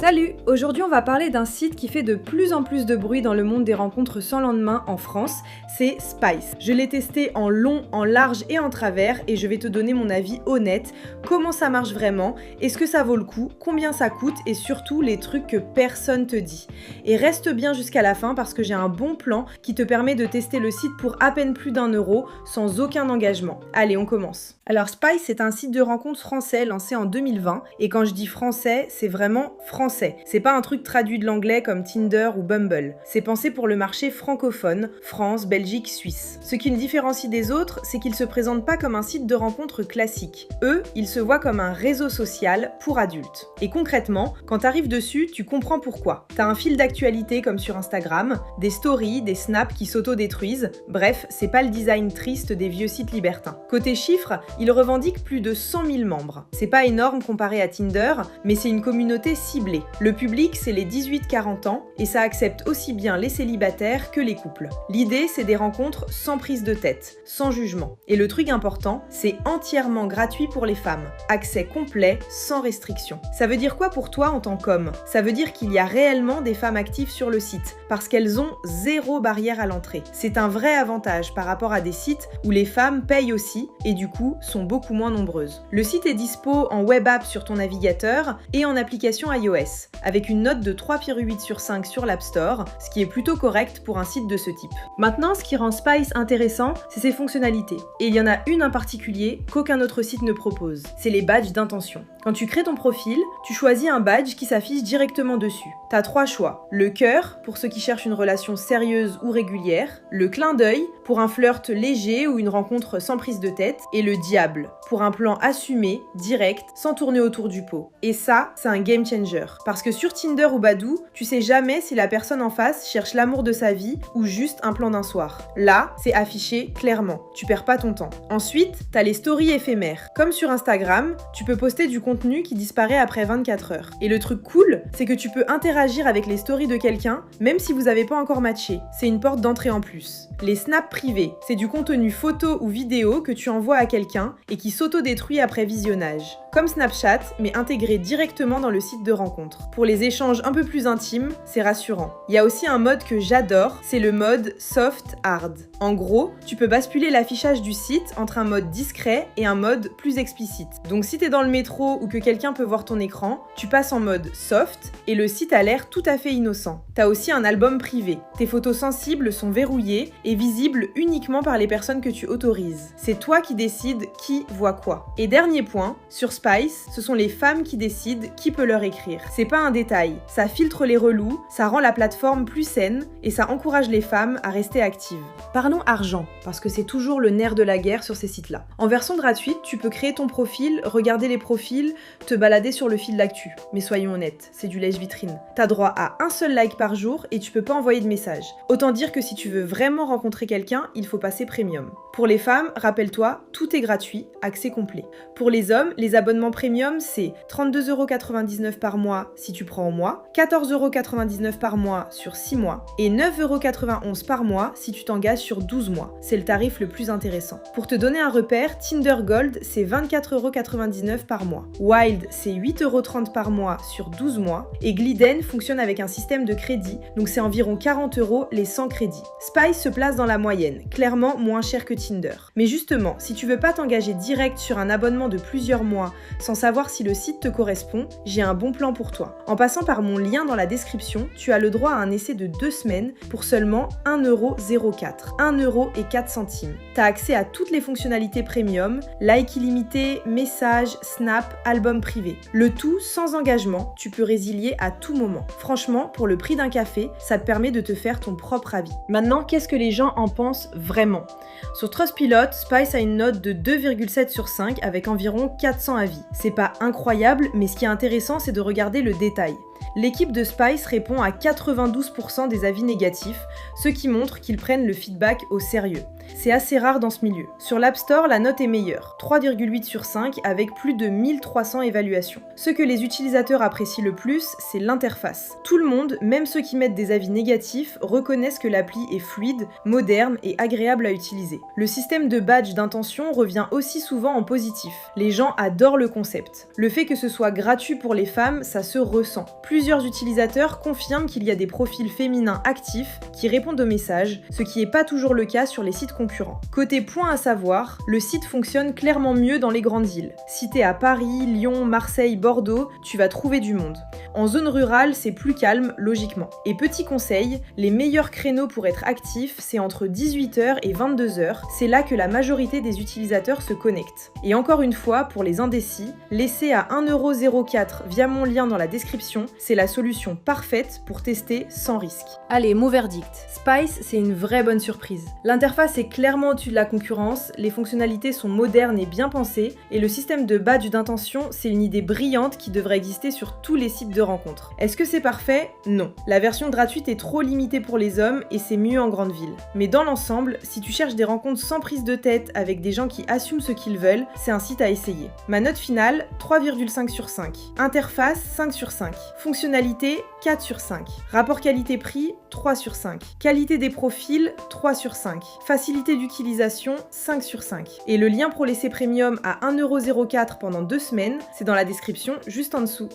Salut! Aujourd'hui on va parler d'un site qui fait de plus en plus de bruit dans le monde des rencontres sans lendemain en France, c'est Spice. Je l'ai testé en long, en large et en travers et je vais te donner mon avis honnête, comment ça marche vraiment, est-ce que ça vaut le coup, combien ça coûte et surtout les trucs que personne te dit. Et reste bien jusqu'à la fin parce que j'ai un bon plan qui te permet de tester le site pour à peine plus d'1 € sans aucun engagement. Allez, on commence. Alors Spice c'est un site de rencontres français lancé en 2020 et quand je dis français, c'est vraiment français. C'est pas un truc traduit de l'anglais comme Tinder ou Bumble. C'est pensé pour le marché francophone, France, Belgique, Suisse. Ce qui le différencie des autres, c'est qu'il se présente pas comme un site de rencontres classique. Eux, ils se voient comme un réseau social pour adultes. Et concrètement, quand t'arrives dessus, tu comprends pourquoi. T'as un fil d'actualité comme sur Instagram, des stories, des snaps qui s'auto-détruisent. Bref, c'est pas le design triste des vieux sites libertins. Côté chiffres, ils revendiquent plus de 100 000 membres. C'est pas énorme comparé à Tinder, mais c'est une communauté ciblée. Le public, c'est les 18-40 ans et ça accepte aussi bien les célibataires que les couples. L'idée, c'est des rencontres sans prise de tête, sans jugement. Et le truc important, c'est entièrement gratuit pour les femmes. Accès complet, sans restriction. Ça veut dire quoi pour toi en tant qu'homme ? Ça veut dire qu'il y a réellement des femmes actives sur le site, parce qu'elles ont zéro barrière à l'entrée. C'est un vrai avantage par rapport à des sites où les femmes payent aussi et du coup sont beaucoup moins nombreuses. Le site est dispo en web app sur ton navigateur et en application iOS, avec une note de 3,8 sur 5 sur l'App Store, ce qui est plutôt correct pour un site de ce type. Maintenant, ce qui rend Spice intéressant, c'est ses fonctionnalités. Et il y en a une en particulier qu'aucun autre site ne propose. C'est les badges d'intention. Quand tu crées ton profil, tu choisis un badge qui s'affiche directement dessus. T'as 3 choix. Le cœur, pour ceux qui cherchent une relation sérieuse ou régulière. Le clin d'œil, pour un flirt léger ou une rencontre sans prise de tête. Et le diable, pour un plan assumé, direct, sans tourner autour du pot. Et ça, c'est un game changer. Parce que sur Tinder ou Badoo, tu sais jamais si la personne en face cherche l'amour de sa vie ou juste un plan d'un soir. Là, c'est affiché clairement. Tu perds pas ton temps. Ensuite, t'as les stories éphémères. Comme sur Instagram, tu peux poster du contenu qui disparaît après 24 heures. Et le truc cool, c'est que tu peux interagir avec les stories de quelqu'un, même si vous avez pas encore matché. C'est une porte d'entrée en plus. Les snaps privés, c'est du contenu photo ou vidéo que tu envoies à quelqu'un et qui s'auto-détruit après visionnage. Comme Snapchat, mais intégré directement dans le site de rencontre. Pour les échanges un peu plus intimes, c'est rassurant. Il y a aussi un mode que j'adore, c'est le mode soft hard. En gros, tu peux basculer l'affichage du site entre un mode discret et un mode plus explicite. Donc si t'es dans le métro ou que quelqu'un peut voir ton écran, tu passes en mode soft et le site a l'air tout à fait innocent. T'as aussi un album privé. Tes photos sensibles sont verrouillées et visibles uniquement par les personnes que tu autorises. C'est toi qui décides qui voit quoi. Et dernier point, sur Spice, ce sont les femmes qui décident qui peut leur écrire. C'est pas un détail, ça filtre les relous, ça rend la plateforme plus saine et ça encourage les femmes à rester actives. Parlons argent, parce que c'est toujours le nerf de la guerre sur ces sites-là. En version gratuite, tu peux créer ton profil, regarder les profils, te balader sur le fil d'actu. Mais soyons honnêtes, c'est du lèche-vitrine. T'as droit à un seul like par jour et tu peux pas envoyer de message. Autant dire que si tu veux vraiment rencontrer quelqu'un, il faut passer premium. Pour les femmes, rappelle-toi, tout est gratuit, accès complet. Pour les hommes, les abonnements premium, c'est 32,99 € par mois si tu prends en mois, 14,99 € par mois sur 6 mois et 9,91 € par mois si tu t'engages sur 12 mois. C'est le tarif le plus intéressant. Pour te donner un repère, Tinder Gold, c'est 24,99 € par mois. Wild, c'est 8,30 € par mois sur 12 mois. Et Gliden fonctionne avec un système de crédit, donc c'est environ 40 € les 100 crédits. Spice se place dans la moyenne, clairement moins cher que Tinder. Mais justement, si tu veux pas t'engager direct sur un abonnement de plusieurs mois sans savoir si le site te correspond, j'ai un bon plan pour toi. En passant par mon lien dans la description, tu as le droit à un essai de 2 semaines pour seulement 1,04 €. 1,04 €. T'as accès à toutes les fonctionnalités premium, like illimité, messages, snap, album privé. Le tout sans engagement, tu peux résilier à tout moment. Franchement, pour le prix d'un café, ça te permet de te faire ton propre avis. Maintenant, qu'est-ce que les gens en pensent vraiment ? Sur Trustpilot, Spice a une note de 2,7 sur 5 avec environ 400 avis. C'est pas incroyable, mais ce qui est intéressant, c'est de regarder le détail. L'équipe de Spice répond à 92% des avis négatifs, ce qui montre qu'ils prennent le feedback au sérieux. C'est assez rare dans ce milieu. Sur l'App Store, la note est meilleure, 3,8 sur 5 avec plus de 1300 évaluations. Ce que les utilisateurs apprécient le plus, c'est l'interface. Tout le monde, même ceux qui mettent des avis négatifs, reconnaissent que l'appli est fluide, moderne et agréable à utiliser. Le système de badge d'intention revient aussi souvent en positif. Les gens adorent le concept. Le fait que ce soit gratuit pour les femmes, ça se ressent. Plusieurs utilisateurs confirment qu'il y a des profils féminins actifs qui répondent aux messages, ce qui n'est pas toujours le cas sur les sites concurrents. Côté point à savoir, le site fonctionne clairement mieux dans les grandes villes. Si t'es à Paris, Lyon, Marseille, Bordeaux, tu vas trouver du monde. En zone rurale, c'est plus calme, logiquement. Et petit conseil, les meilleurs créneaux pour être actif, c'est entre 18h et 22h. C'est là que la majorité des utilisateurs se connectent. Et encore une fois, pour les indécis, laisser à 1,04€ via mon lien dans la description, c'est la solution parfaite pour tester sans risque. Allez, mot verdict. Spice, c'est une vraie bonne surprise. L'interface est clairement au-dessus de la concurrence, les fonctionnalités sont modernes et bien pensées, et le système de badge d'intention, c'est une idée brillante qui devrait exister sur tous les sites de rencontres. Est-ce que c'est parfait? Non. La version gratuite est trop limitée pour les hommes et c'est mieux en grande ville. Mais dans l'ensemble, si tu cherches des rencontres sans prise de tête avec des gens qui assument ce qu'ils veulent, c'est un site à essayer. Ma note finale, 3,5 sur 5. Interface, 5 sur 5. Fonctionnalité, 4 sur 5. Rapport qualité-prix, 3 sur 5. Qualité des profils, 3 sur 5. Facilité d'utilisation, 5 sur 5. Et le lien pour l'essai premium à 1,04€ pendant 2 semaines, c'est dans la description juste en dessous.